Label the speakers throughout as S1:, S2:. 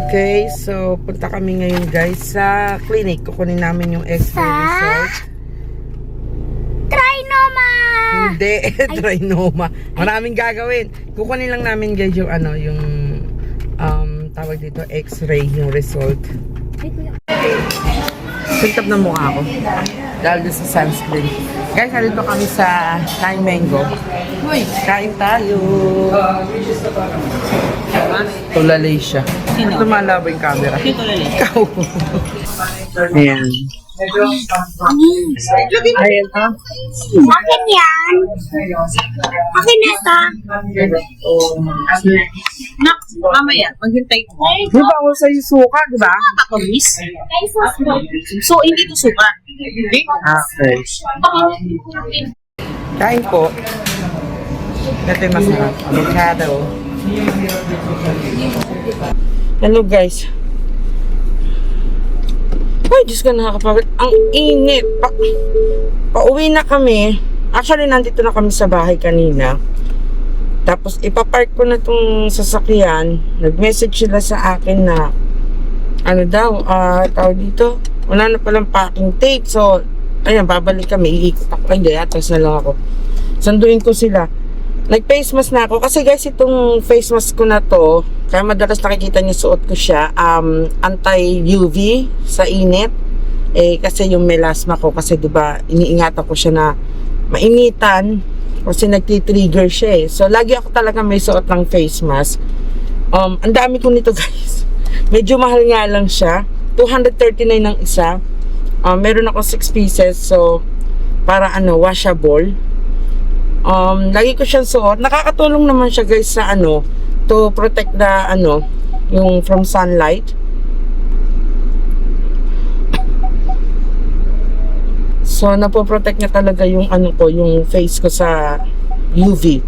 S1: Okay, so punta kami ngayon guys sa clinic. Kukunin namin yung x-ray result.
S2: Trinoma!
S1: Hindi, trinoma. Maraming gagawin. Kukunin lang namin guys yung ano, yung tawag dito x-ray, yung result. Sintab na mukha ko. Dahil doon sa sunscreen. Guys, nandito kami sa Thai Mango. Uy, kain tayo. Tulalay siya.
S3: Sino?
S1: Lumalabo yung camera.
S3: Sino tulalay?
S1: Ikaw. Ayan. Ayan ha.
S2: Akin yan. Akin na ito.
S3: Nak, mamaya, maghintay ko.
S1: Di ba ako sa'yo suka, di ba?
S3: Ako, miss. So, hindi to suka. Hindi.
S1: Okay. Kain po. Ito yung masarap. Avocado. Hello guys. Ay, Diyos ka, nakakapagod. Ang init. Pauwi na kami. Actually, nandito na kami sa bahay kanina. Tapos, ipapark ko na itong sasakyan. Nag-message sila sa akin na ano daw, tawag dito. Wala na palang packing tape. So, ayan, babalik kami. Iikot ako. Ay, hindi. Atras na lang ako. Sanduin ko sila. Nag-face mask na ako. Kasi guys, itong face mask ko na to, kaya madalas nakikita niyo suot ko siya, anti-UV sa init. Eh, kasi yung melasma ko, kasi diba, iniingatan ko siya na mainitan. Kasi nagti-trigger siya eh. So, lagi ako talaga may suot ng face mask. Ang dami ko nito guys. Medyo mahal nga lang siya. 239 ng isa. Meron ako 6 pieces. So, para ano, washable. Lagi ko siyang suot. Nakakatulong naman siya guys sa ano, to protect the ano, yung from sunlight. So, napoprotect niya talaga yung ano ko, yung face ko sa UV.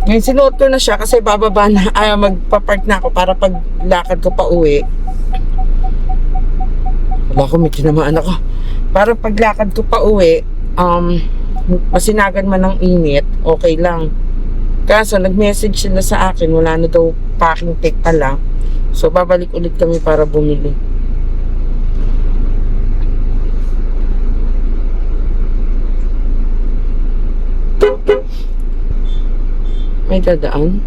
S1: Ngayon, sinuot ko na siya kasi bababa na, magpa-park na ako para paglakad ko pa uwi. Wala ko, may tinamaan ako. Para paglakad ko pa uwi, masinagan man ng init, okay lang. Kaso, nag-message sila sa akin, wala na daw packing tape pala. So, babalik ulit kami para bumili. May dadaan?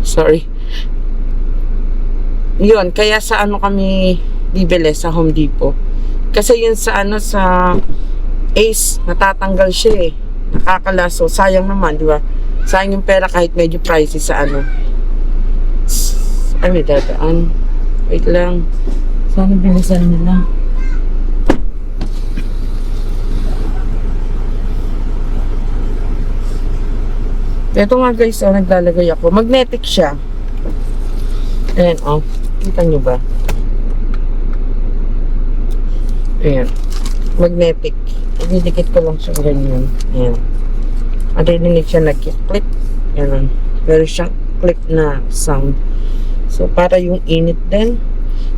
S1: Sorry. Yun, kaya sa ano kami bibili sa Home Depot. Kasi yun sa ano, sa Ace, natatanggal siya eh. Nakakalaso. Sayang naman, di ba? Sayang yung pera kahit medyo pricey sa ano. Ay, may dadaan. Wait lang. Sana bilisan nila. Ito nga guys, naglalagay ako. Magnetic siya. Ayan, kita nyo ba? Ayan. Magnetic. Ididikit ko lang siya ganyan. Ayan. At dinig siya nag-click. Ayan. Pero siyang click na sound. So, para yung init din.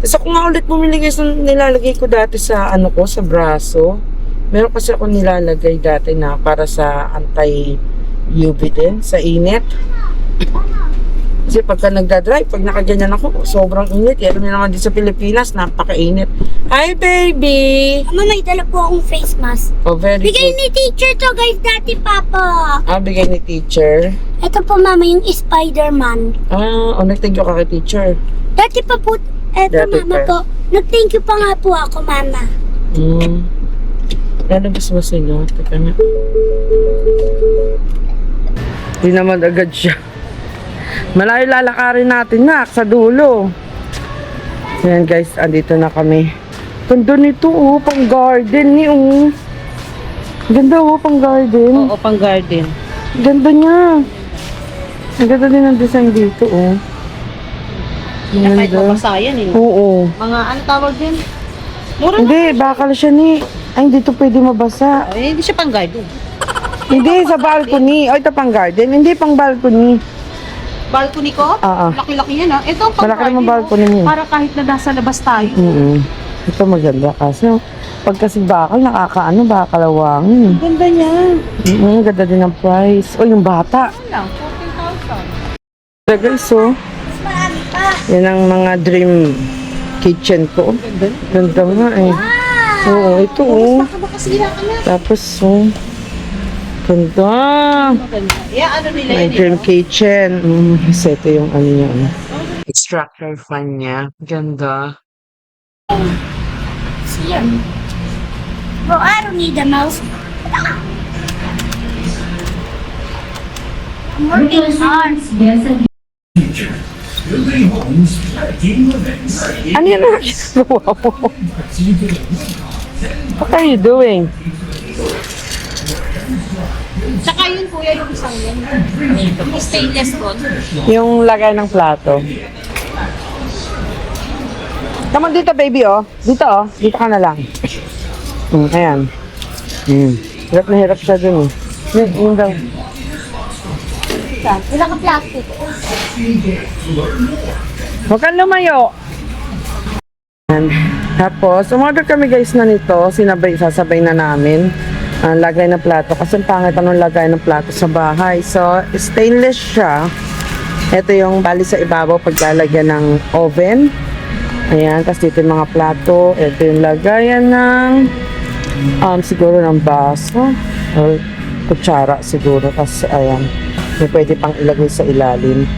S1: Tapos ako nga ulit bumili guys, nilalagay ko dati sa ano ko, sa braso. Meron kasi ako nilalagay dati na para sa anti-UV din, sa init. Kasi pagka nagdadrive, pag nakaganyan ako, sobrang init. Alam niyo naman din sa Pilipinas, napaka-init. Hi, baby!
S2: Mama, may dala po akong face mask.
S1: Oh, very
S2: Bigay
S1: good.
S2: ni teacher to guys, dati papa.
S1: Bigay ni teacher.
S2: Ito po mama, yung Spider-Man.
S1: Nag-thank you ka kay teacher.
S2: Dati pa po, eto
S1: Dati
S2: mama
S1: pa.
S2: po. Nag-thank you pa nga po ako mama.
S1: Lalabas ba sa inyo? Teka na. Hindi naman agad siya. Malayo lalakarin natin na sa dulo. Ayan guys, andito na kami. Ganda nito pang garden ni Ganda pang garden.
S3: Oo, pang garden.
S1: Ganda niya. Ang ganda din ang design dito
S3: Kahit mabasayan eh.
S1: Oo.
S3: Mga ano tawag din? Mura na.
S1: Hindi, bakal siya ni. Ay, hindi to pwede mabasa.
S3: Hindi siya pang garden.
S1: Hindi, sa balcony. Ito pang garden. Hindi pang balcony.
S3: Balcony ko?
S1: Oo.
S3: Laki-laki yan Ito ang pang
S1: Malaki
S3: garden.
S1: naman balcony mo.
S3: Para kahit na nasa labas tayo.
S1: Ito maganda kasi pag kasi bakal, bakalalawangin.
S3: Ganda niya.
S1: Ganda din ang price. O, yung bata.
S3: Ano lang, 14,000.
S1: Guys, oh.
S2: Mas marami pa.
S1: Yan ang mga dream kitchen ko. Ganda nga eh. Oo, ito oh.
S3: Baka makasira ka na.
S1: Tapos, oh. Ganda.
S3: Maganda. Yeah, ano nila
S1: My
S3: yan eh.
S1: dream kitchen. Kasi ito yung ano niya. Extractor fan niya. Ganda.
S2: Here. Bro, I don't need a mouse. I'm working hard.
S1: Ano yan ang ginagawa mo? What are you doing?
S3: Saka yun kuya yung isang yan. Yung stainless pot.
S1: Yung lagay ng plato. Come on dito, baby, oh. Dito, oh. Dito ka na lang. Ayan. Hirap na hirap siya dun, eh. Yun daw.
S2: Wala ka plastic.
S1: Huwag kang lumayo. Ayan. Tapos, umorder kami guys na nito. Sasabay na namin. Lagay ng plato. Kasi ang pangit anong lagay ng plato sa bahay. So, stainless siya. Ito yung bali sa ibabaw paglalagyan ng oven. Ayan. Tapos dito yung mga plato. Ito yung lagayan ng siguro ng baso. Or kutsara siguro. Tapos, ayan. May pwede pang ilagay sa ilalim.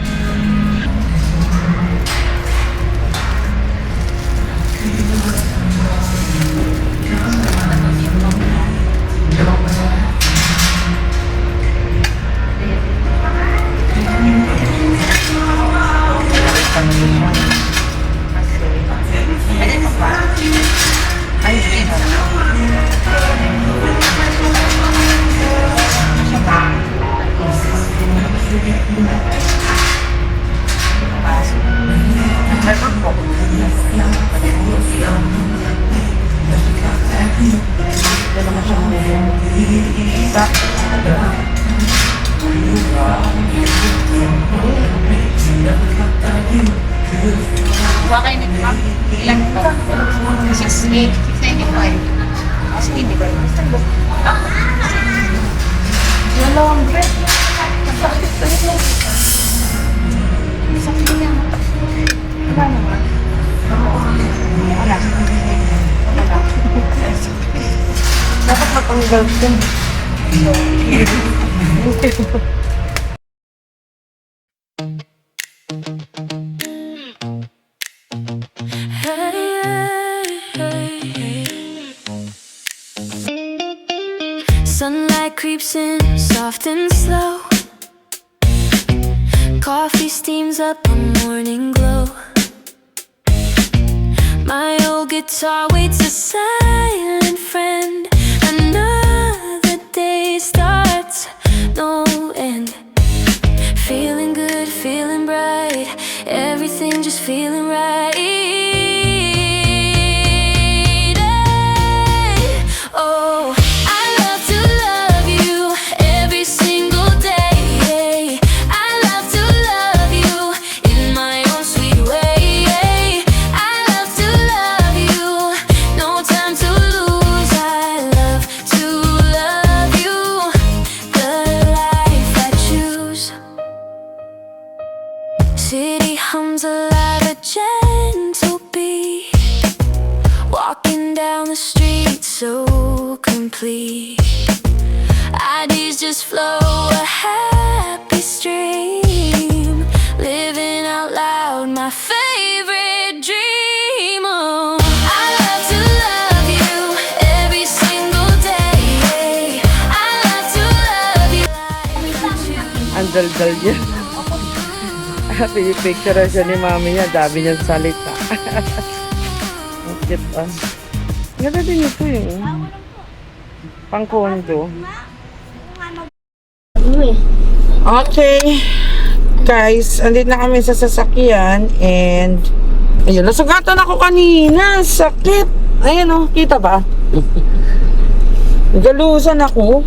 S3: Huwag kayo nag-map. Ilan ito? 6'8", 6'95". Kasi hindi ba? Dalawang bread. Masakit sa ito. Masakit niya. Wala naman. Wala. Wala.
S1: Dapat matanggal ko.
S4: Sunlight creeps in, soft and slow. Coffee steams up a morning glow. My old guitar waits a silent friend. Another day starts, no end. Feeling good, feeling bright. Everything just feeling right. Oh, I love to love you every single day. I love to love you in my own sweet way. I love to love you, no time to lose. I love to love you, the life I choose. City hums alive, a gentle beat. Walking down the street so complete. Ideas just flow, a happy stream. Living out loud, my favorite dream. Oh, I love to love you every single day. I love to love you like I choose.
S1: Ang dal-dal niya. Pinipicture siya ni mami niya. Dami niyang salita. Ang cute ah. Ganda din ito eh. Pang-condo. Okay. Guys, andito na kami sa sasakyan and ayun, nasugatan ako kanina. Sakit. Ayan oh, kita ba? Nagalusan ako.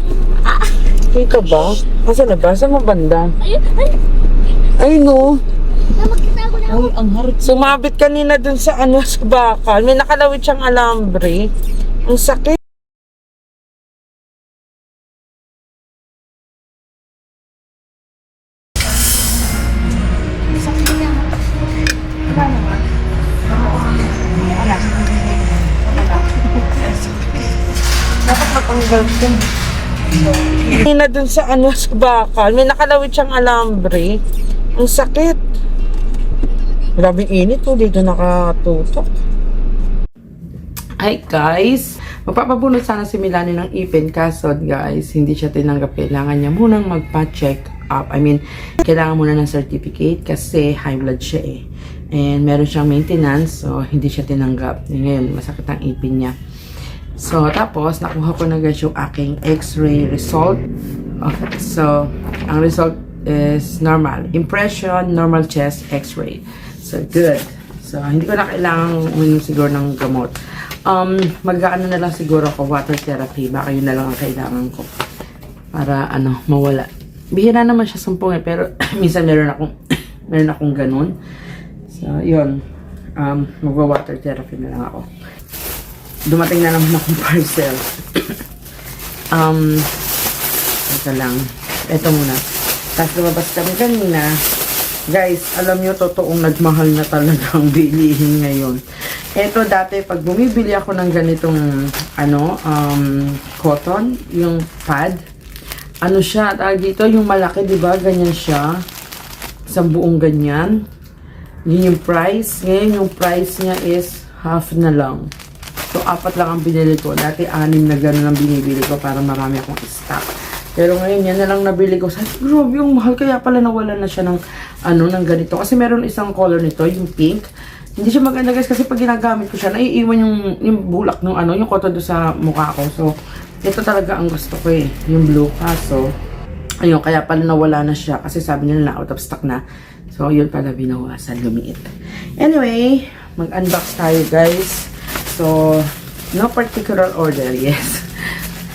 S1: Kita ba? Asa na ba? Saan mo banda? Ayun oh.
S3: Uy, ang harap.
S1: Sumabit kanina dun sa ano, sa bakal. May nakalawit siyang alambre. Ang sakit. Tanggal ko. Hindi na dun sa ano, sa bakal. May nakalawit siyang alambre. Ang sakit. Grabing init po dito nakatutok. Hi guys! Magpapabunot sana si Milani ng ipin kaso guys, hindi siya tinanggap. Kailangan niya munang magpa-check up. I mean, kailangan muna ng certificate kasi high blood siya eh. And meron siyang maintenance so hindi siya tinanggap. Ngayon, masakit ang ipin niya. So, tapos, nakuha ko na guys yung aking x-ray result. Okay, so, ang result is normal. Impression, normal chest, x-ray. So, good. So, hindi ko na kailangan siguro ng gamot. Mag-ano na lang siguro ako, water therapy. Baka yun na lang ang kailangan ko. Para, mawala. Bihira naman siya sumpong eh, pero minsan meron akong ganun. So, yun. Magwa-water therapy na lang ako. Dumating na naman akong parcel. Ito lang. Ito muna. Tapos lumabas kami kanina. Guys, alam nyo, totoong nagmahal na talaga ang bilihin ngayon. Ito dati, pag bumibili ako ng ganitong, cotton, yung pad, siya, tawag dito, yung malaki, diba? Ganyan siya. Isang buong ganyan. Yun yung price. Ngayon, yung price niya is half na lang. So, 4 lang ang binili ko. Dati, 6 na gano'n ang binibili ko para marami akong stock. Pero ngayon, yan na lang nabili ko. Sabi, grabe, yung mahal. Kaya pala nawala na siya ng, ng ganito. Kasi meron isang color nito, yung pink. Hindi siya maganda guys kasi pag ginagamit ko siya, naiiwan yung bulak ng yung cotton doon sa mukha ko. So, ito talaga ang gusto ko eh. Yung blue kaso. Ayun, kaya pala nawala na siya. Kasi sabi nila na out of stock na. So, yun pala binawasan, lumiit. Anyway, mag-unbox tayo guys. So, no particular order, yes.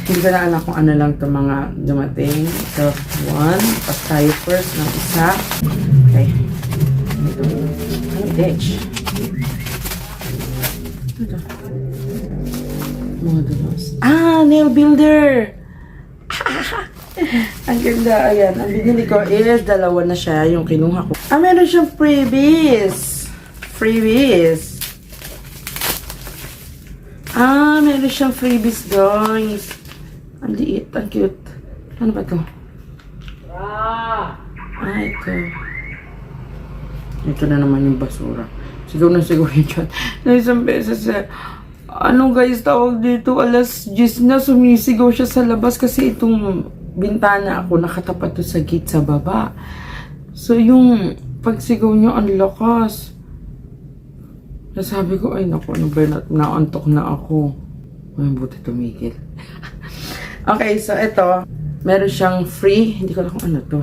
S1: Hindi ko na alam kung ano lang ito mga dumating. So, 1. Pas tayo first ng isa. Okay. Ito. Ano, ditch? Ito. Modulos. Nail builder! Ang ganda. Ayan. Ang binili ko is 2 na siya yung kinuha ko. Meron siyang freebies. Freebies. Meron siyang freebies, guys. Ang liit, ang cute. Ano ba ito? Ito. Ito na naman yung basura. Siguro na siguro yun dyan. Na isang beses guys, tawag dito, alas 10 na, sumisigaw siya sa labas kasi itong bintana ako nakatapat to sa gate sa baba. So, yung pagsigaw niya, ang lakas. Nasabi ko, ay naku, naantok na ako. Ay, buti tumigil. Okay, so ito, meron siyang free, hindi ko alam kung ano to,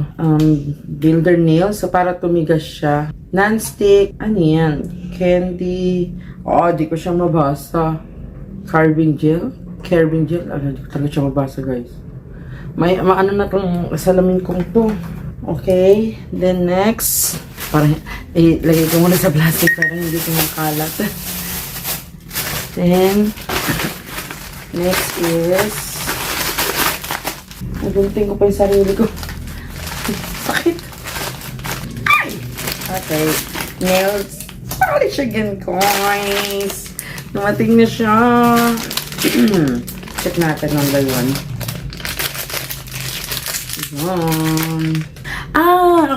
S1: builder nail. So, para tumigas siya. Non-stick, yan? Candy. Di ko siya mabasa. Carving gel. Di ko talaga siya mabasa, guys. May, na tong salamin kong to. Okay, then next, parang ilagay ko muna sa plastic para hindi ko makalat. Then, next is, nagunting ko pa yung sarili ko. Sakit. Ay! Okay, nails polish again, guys. Dumating na siya. Check natin number 1.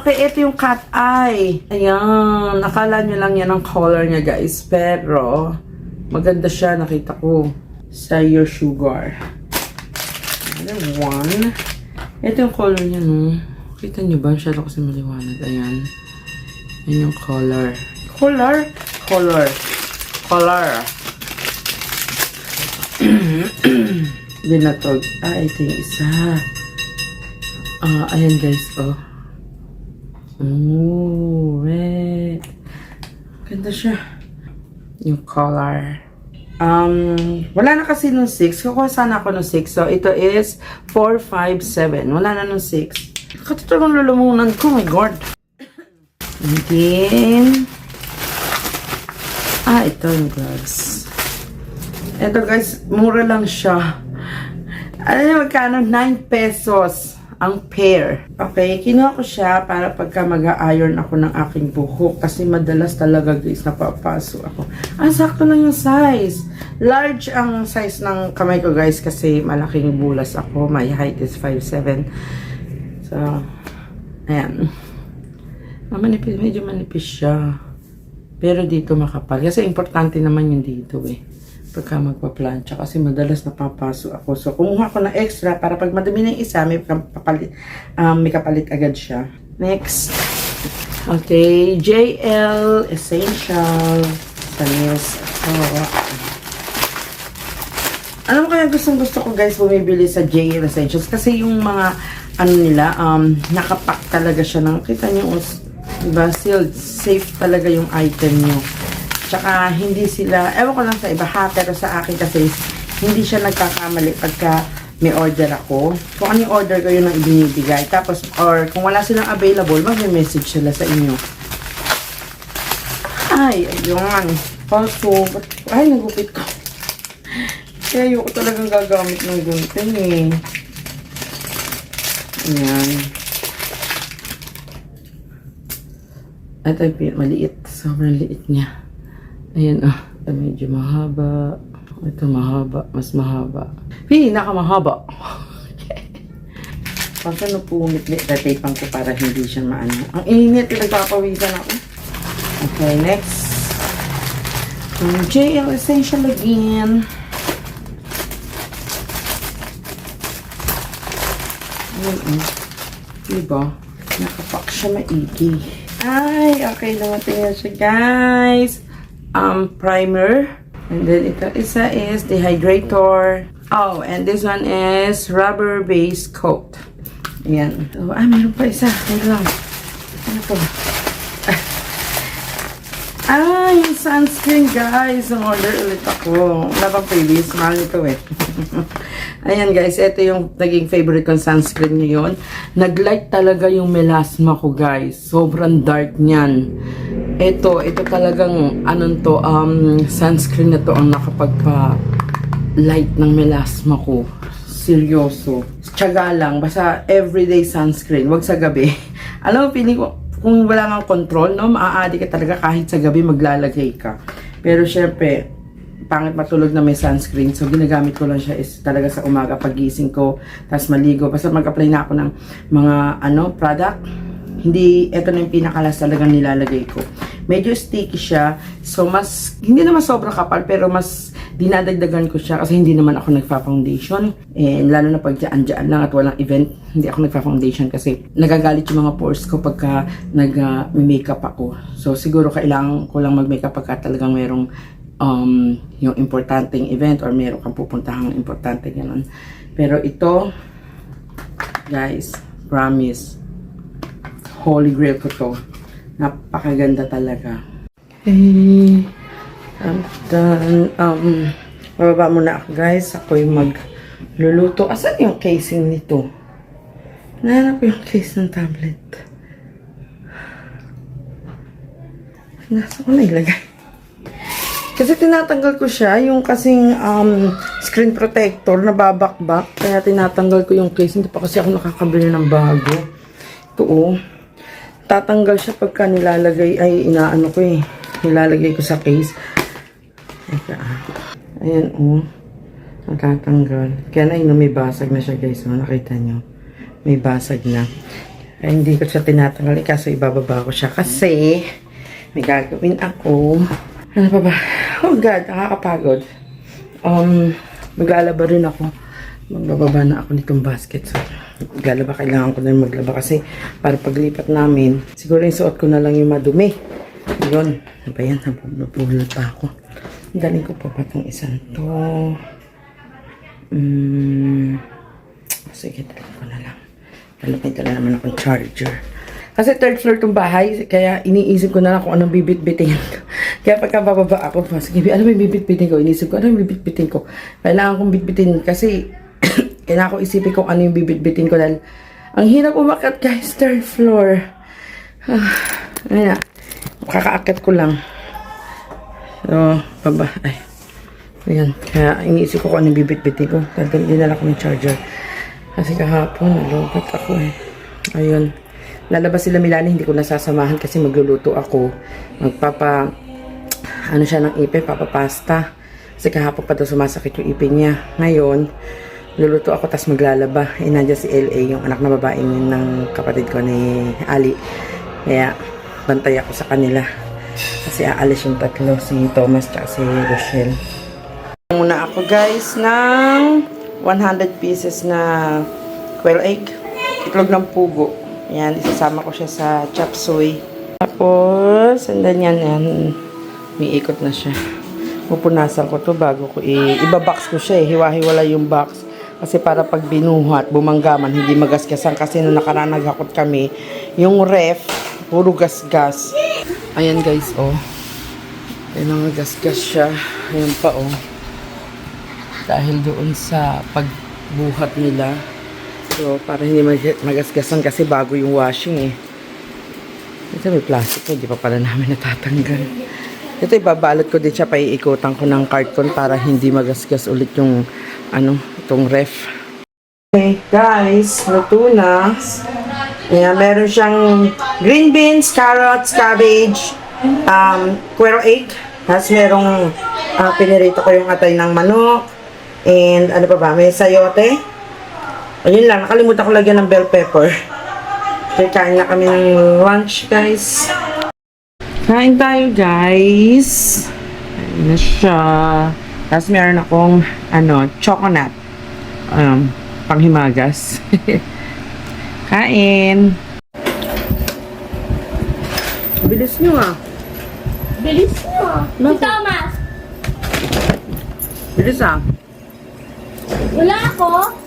S1: Okay, ito yung cat eye. Ayan, nakala nyo lang yan ang color niya, guys. Pero, maganda siya, nakita ko. Sa Your Sugar. Another 1. Ito yung color niya, no? Kita nyo ba? Masyado kasi maliwanag. Ayan. Ayan yung color. Color. Binatog. Ito yung isa. Ayan guys, red. Ganda siya. Yung color. Wala na kasi nung 6. Kukuha sana ako nung 6. So, ito is 4, 5, 7. Wala na nung 6. Katutulong lulumunan ko. Oh my God. And then, ito yung gloves. Ito guys, mura lang siya. Alam niyo magkano? 9 pesos. ang pear. Okay, kinuha ko siya para pagka mag-iron ako ng aking buhok kasi madalas talaga guys napapaso ako. Sakto lang yung size. Large ang size ng kamay ko guys kasi malaking bulas ako. My height is 5'7". So, ayan. Manipis, medyo manipis siya. Pero dito makapal. Kasi importante naman yung dito eh. Pagka magpa-plancha. Kasi madalas napapaso ako. So, kumuha ko ng extra para pag madumi na yung isa, may kapalit agad siya. Next. Okay. JL Essential Tanis. Alam mo kaya gusto ko guys bumibili sa JL Essentials. Kasi yung mga nila, nakapack talaga siya ng, kita niyo, diba, sealed, safe talaga yung item nyo. Tsaka, hindi sila, ewan ko lang sa iba ha, pero sa akin kasi, hindi siya nagkakamali pagka may order ako. Kung ano yung order ko, yun ang ibinibigay. Tapos, or kung wala silang available, mag-message sila sa inyo. Ay, ayun. Also, ay, nagupit ko. Kaya ayoko talagang gagamit ng gunting eh. Ayan. Ito yung maliit. Sobrang liit niya. Ayan, ito medyo mahaba. Ito mahaba. Mas mahaba. Pinakamahaba. Pagka napumit, tatapan ko para hindi siya maano. Ang init, nagpapawisan ako. Okay, next. JL Essential again. Ayan, diba? Nakapak siya maigi. Ay, okay, dumating na siya, guys. Primer. And then, ito isa is dehydrator. Oh, and this one is rubber-based coat. Ayan. So, meron pa isa. Wait lang. Ano to? Yung sunscreen, guys. Ang order ulit ako. Wala bang previous? Mahal nito eh. Ayan, guys. Ito yung naging favorite kong sunscreen ngayon. Nag-light talaga yung melasma ko, guys. Sobrang dark niyan. Ito talagang, sunscreen na to ang nakapagpa-light ng melasma ko. Seryoso. Tiyaga lang. Basta everyday sunscreen. Wag sa gabi. Alam mo, feeling ko, kung wala kang control, no, maaadi ka talaga kahit sa gabi maglalagay ka. Pero syempre, pangit matulog na may sunscreen. So, ginagamit ko lang siya is talaga sa umaga pagising ko. Tapos maligo. Basta mag-apply na ako ng mga, product. Hindi, ito na yung pinakalas talagang nilalagay ko. Medyo sticky siya. So, hindi naman sobrang kapal, pero mas dinadagdagan ko siya kasi hindi naman ako nagpa-foundation. And lalo na pag dyan lang at walang event, hindi ako nagpa-foundation kasi nagagalit yung mga pores ko pagka nag-makeup ako. So, siguro kailangan ko lang mag-makeup pagka talagang merong yung importanteng event or meron kang pupuntahang importante, gano'n. Pero ito, guys, promise, holy grail ko to. Napakaganda talaga. Okay. I'm done. Bababa muna ako, guys. Ako'y magluluto. Asan yung casing nito? Nahanap ko yung case ng tablet. Nasa ko na ilagay. Kasi tinatanggal ko siya, yung kasing screen protector na babakbak. Kaya tinatanggal ko yung case. Hindi pa kasi ako nakakabili ng bago. Ito tatanggal siya pagka nilalagay, inaano ko eh. Nilalagay ko sa case. Ayan natatanggal. Kaya na may basag na siya, guys. Nakita nyo. May basag na. Ay, hindi ko siya tinatanggal. Kaso ibababa ko siya kasi may gagawin ako. Ano pa ba? Oh God, nakakapagod. Maglalaba rin ako. Magbababa na ako nitong basket. So, maglalaba. Kailangan ko na maglaba kasi para paglipat namin, siguro yung suot ko na lang yung madumi. Yun. Ano ba yan? Nabuhol pa ako. Daling ko pa itong isang to. Sige, daling ko na lang. May tala naman akong charger. Kasi third floor tong bahay, kaya iniisip ko na lang kung anong bibit-bitin ko. Kaya pagka bababa ako, sige, ano may bibit-bitin ko? Iniisip ko, ano yung bibit-bitin ko? Kailangan kong bibit-bitin kasi kailangan ko isipin kung ano yung bibit-bitin ko dahil ang hirap umakyat, guys, third floor. Ayan na. Kakaakyat ko lang. So, baba. Ay. Ayan. Kaya iniisip ko kung ano yung bibit-bitin ko. Dahil dinala ko ng charger. Kasi kahapon, nalobat ako eh. Ayun. Lalabas sila Milani, hindi ko nasasamahan kasi magluluto ako. Ano siya ng ipin, papapasta. Kasi kahapon pa daw sumasakit yung ipin niya. Ngayon, luluto ako tas maglalaba. Nandiyan si LA, yung anak na babae ng kapatid ko ni Ali. Kaya, bantay ako sa kanila. Kasi aalis yung tatlo, si Thomas at si Rochelle. Muna ako guys ng 100 pieces na quail egg. Itlog ng pugo. Yan, isasama ko siya sa chop suey. Tapos, and then yan, umiikot na siya. Pupunasan ko to bago ko ibabox ko siya eh. Hiwa-hiwala yung box. Kasi para pag binuhat, bumanggaman, hindi magasgasan. Kasi nung nakaraan naghakot kami, yung ref, puro gasgas. Ayan guys, oh. Ayan ang gasgas siya. Ayan pa, oh. Dahil doon sa pagbuhat nila. So, para hindi magasgasan kasi bago yung washing eh. Ito may plastic eh, hindi pa pala namin natatanggal. Ito ibabalot ko din siya, paiikutan ko ng carton para hindi magasgas ulit yung itong ref. Okay guys, luto na. Ayan, meron siyang green beans, carrots, cabbage, quail egg. Tapos merong pinirito ko yung atay ng manok. And ano pa ba, may sayote. Ayun lang, nakalimutan ko lagyan ng bell pepper. Kaya kain na kami ng lunch, guys. Kain tayo, guys. Kain na siya. Tapos meron akong, choconut. Panghimagas. Kain. Bilis nyo, ah.
S2: Bilis mo. Si Thomas.
S1: Bilis, ah.
S2: Wala ako.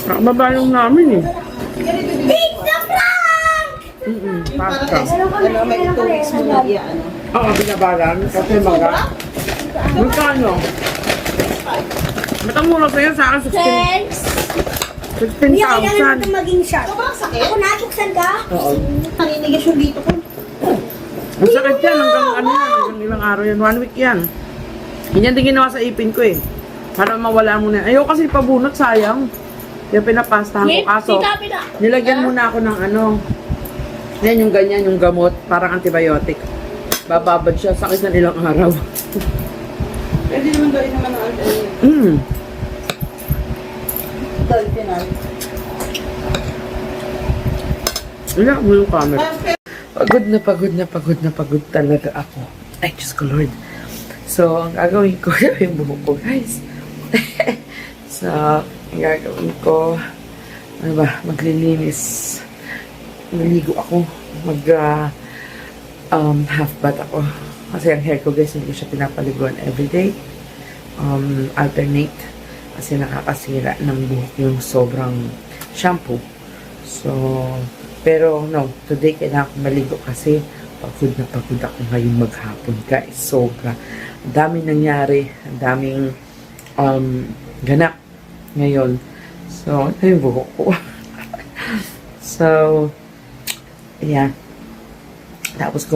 S1: Nakababalong namin, eh.
S2: Pizza prank!
S1: Pasta.
S3: May 2 weeks mo na yan.
S1: Oo, binabalan. Kasi maga. Magkano? Matang mura sa'yo sa akin,
S2: Thanks.
S1: 16,000.
S2: maging sharp.
S3: Sobrang sakit.
S2: Ako natuksan ka?
S1: Oo.
S3: Naninigas yung dito ko.
S1: Ang sakit yan. Hanggang ilang araw yan. 1 week yan. Yan din ginawa sa ipin ko eh. Para mawala mo na. Ayaw kasi pabunot, sayang. Kaya pinapastahan ko. Kaso, nilagyan muna ako ng yan yung ganyan, yung gamot. Parang antibiotic. Bababad siya. Sakit na ilang araw.
S3: Pwede naman gawin naman ang dolphinal.
S1: Wala mo yung camera. Pagod talaga ako. Ay, Diyos ko Lord. So, ang gagawin ko, yung buhok ko, guys. So, ang gagawin ko, maglilinis. Naligo ako. Half bath ako. Kasi ang hair ko, guys, hindi ko siya pinapaliguan everyday. Alternate. Kasi nakakasira ng buhok yung sobrang shampoo. So, pero no, today kailangan ko maligo kasi pagod na pagod ako ngayon maghapon, guys. Sobra. Ang daming nangyari. Ang daming ganap ngayon. So, ito yung buhok ko. So, ayan. Pagkatapos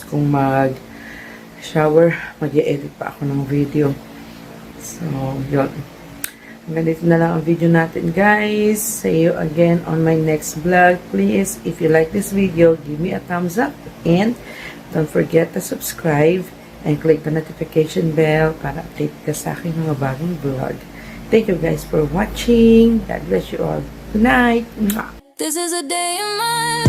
S1: kong mag-shower, mag-i-edit pa ako ng video. So, yun. Hanggang dito na lang ang video natin, guys. See you again on my next vlog. Please, if you like this video, give me a thumbs up. And don't forget to subscribe and click the notification bell para update ka sa aking mga bagong vlog. Thank you guys for watching. God bless you all. Good night.
S4: This is a day in my